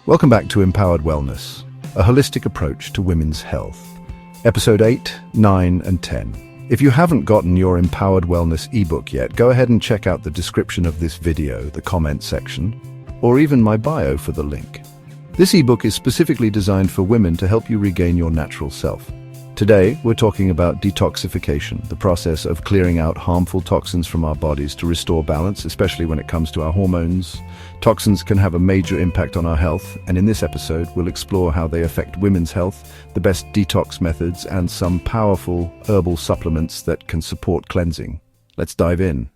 Welcome back to Empowered Wellness, a holistic approach to women's health. Episode 8, 9, and 10. If you haven't gotten your Empowered Wellness ebook yet, go ahead and check out the description of this video, the comment section, or even my bio for the link. This ebook is specifically designed for women to help you regain your natural self. Today, we're talking about detoxification, the process of clearing out harmful toxins from our bodies to restore balance, especially when it comes to our hormones. Toxins can have a major impact on our health, and in this episode, we'll explore how they affect women's health, the best detox methods, and some powerful herbal supplements that can support cleansing. Let's dive in.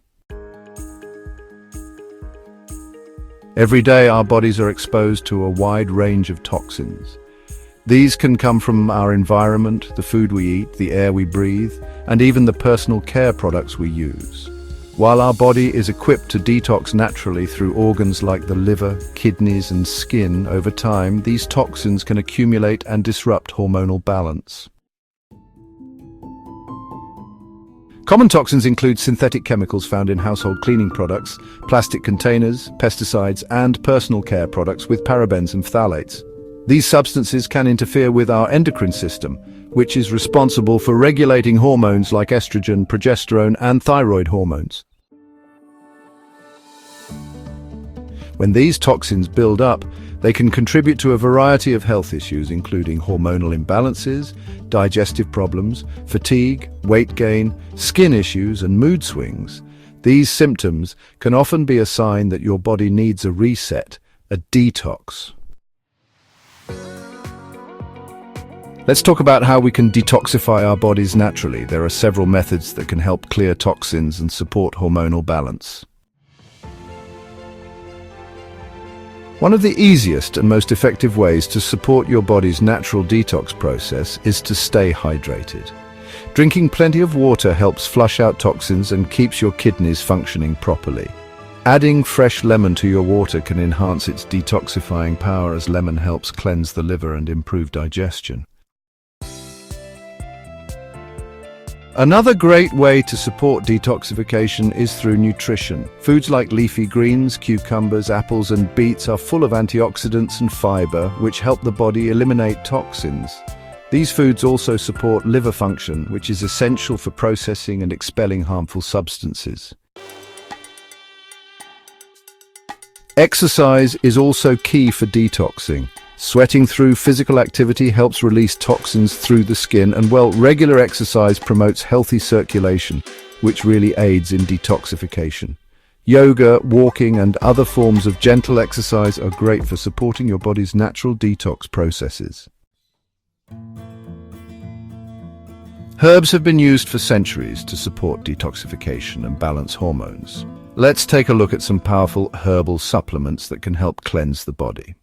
Every day, our bodies are exposed to a wide range of toxins. These can come from our environment, the food we eat, the air we breathe, and even the personal care products we use. While our body is equipped to detox naturally through organs like the liver, kidneys, and skin, over time, these toxins can accumulate and disrupt hormonal balance. Common toxins include synthetic chemicals found in household cleaning products, plastic containers, pesticides, and personal care products with parabens and phthalates. These substances can interfere with our endocrine system, which is responsible for regulating hormones like estrogen, progesterone, and thyroid hormones. When these toxins build up, they can contribute to a variety of health issues, including hormonal imbalances, digestive problems, fatigue, weight gain, skin issues, and mood swings. These symptoms can often be a sign that your body needs a reset, a detox. Let's talk about how we can detoxify our bodies naturally. There are several methods that can help clear toxins and support hormonal balance. One of the easiest and most effective ways to support your body's natural detox process is to stay hydrated. Drinking plenty of water helps flush out toxins and keeps your kidneys functioning properly. Adding fresh lemon to your water can enhance its detoxifying power, as lemon helps cleanse the liver and improve digestion. Another great way to support detoxification is through nutrition. Foods like leafy greens, cucumbers, apples, and beets are full of antioxidants and fiber, which help the body eliminate toxins. These foods also support liver function, which is essential for processing and expelling harmful substances. Exercise is also key for detoxing. Sweating through physical activity helps release toxins through the skin, and regular exercise promotes healthy circulation, which really aids in detoxification. Yoga, walking, and other forms of gentle exercise are great for supporting your body's natural detox processes. Herbs have been used for centuries to support detoxification and balance hormones. Let's take a look at some powerful herbal supplements that can help cleanse the body.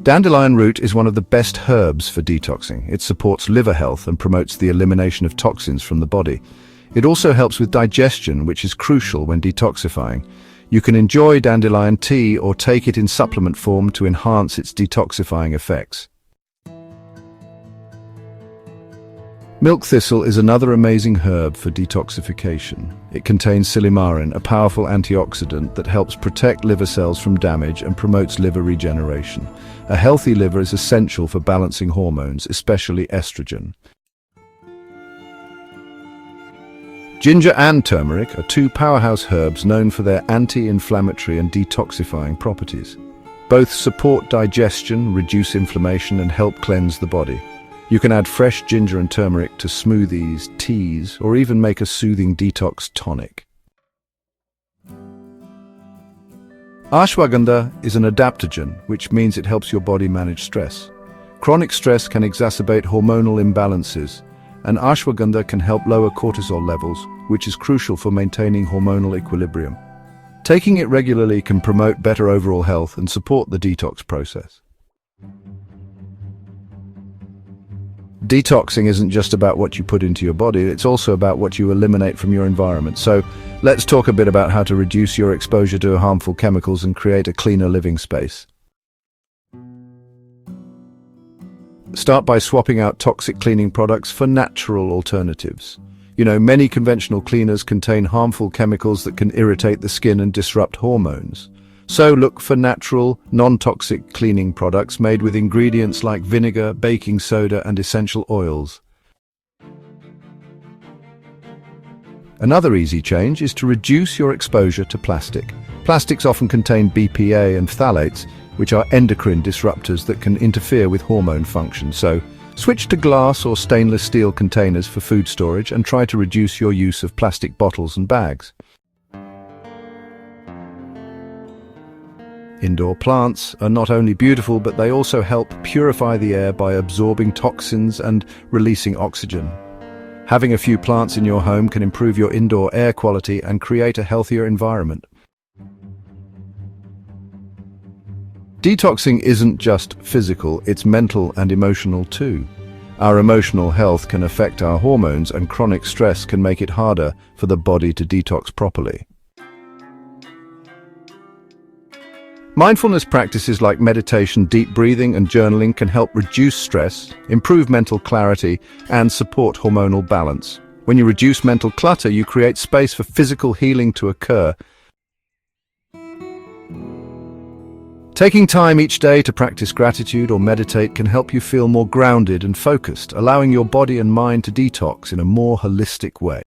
Dandelion root is one of the best herbs for detoxing. It supports liver health and promotes the elimination of toxins from the body. It also helps with digestion, which is crucial when detoxifying. You can enjoy dandelion tea or take it in supplement form to enhance its detoxifying effects. Milk thistle is another amazing herb for detoxification. It contains silymarin, a powerful antioxidant that helps protect liver cells from damage and promotes liver regeneration. A healthy liver is essential for balancing hormones, especially estrogen. Ginger and turmeric are two powerhouse herbs known for their anti-inflammatory and detoxifying properties. Both support digestion, reduce inflammation, and help cleanse the body. You can add fresh ginger and turmeric to smoothies, teas, or even make a soothing detox tonic. Ashwagandha is an adaptogen, which means it helps your body manage stress. Chronic stress can exacerbate hormonal imbalances, and ashwagandha can help lower cortisol levels, which is crucial for maintaining hormonal equilibrium. Taking it regularly can promote better overall health and support the detox process. Detoxing isn't just about what you put into your body, it's also about what you eliminate from your environment. So let's talk a bit about how to reduce your exposure to harmful chemicals and create a cleaner living space. Start by swapping out toxic cleaning products for natural alternatives. Many conventional cleaners contain harmful chemicals that can irritate the skin and disrupt hormones. So look for natural, non-toxic cleaning products made with ingredients like vinegar, baking soda, and essential oils. Another easy change is to reduce your exposure to plastic. Plastics often contain BPA and phthalates, which are endocrine disruptors that can interfere with hormone function. So, switch to glass or stainless steel containers for food storage and try to reduce your use of plastic bottles and bags. Indoor plants are not only beautiful, but they also help purify the air by absorbing toxins and releasing oxygen. Having a few plants in your home can improve your indoor air quality and create a healthier environment. Detoxing isn't just physical, it's mental and emotional too. Our emotional health can affect our hormones, and chronic stress can make it harder for the body to detox properly. Mindfulness practices like meditation, deep breathing, and journaling can help reduce stress, improve mental clarity, and support hormonal balance. When you reduce mental clutter, you create space for physical healing to occur. Taking time each day to practice gratitude or meditate can help you feel more grounded and focused, allowing your body and mind to detox in a more holistic way.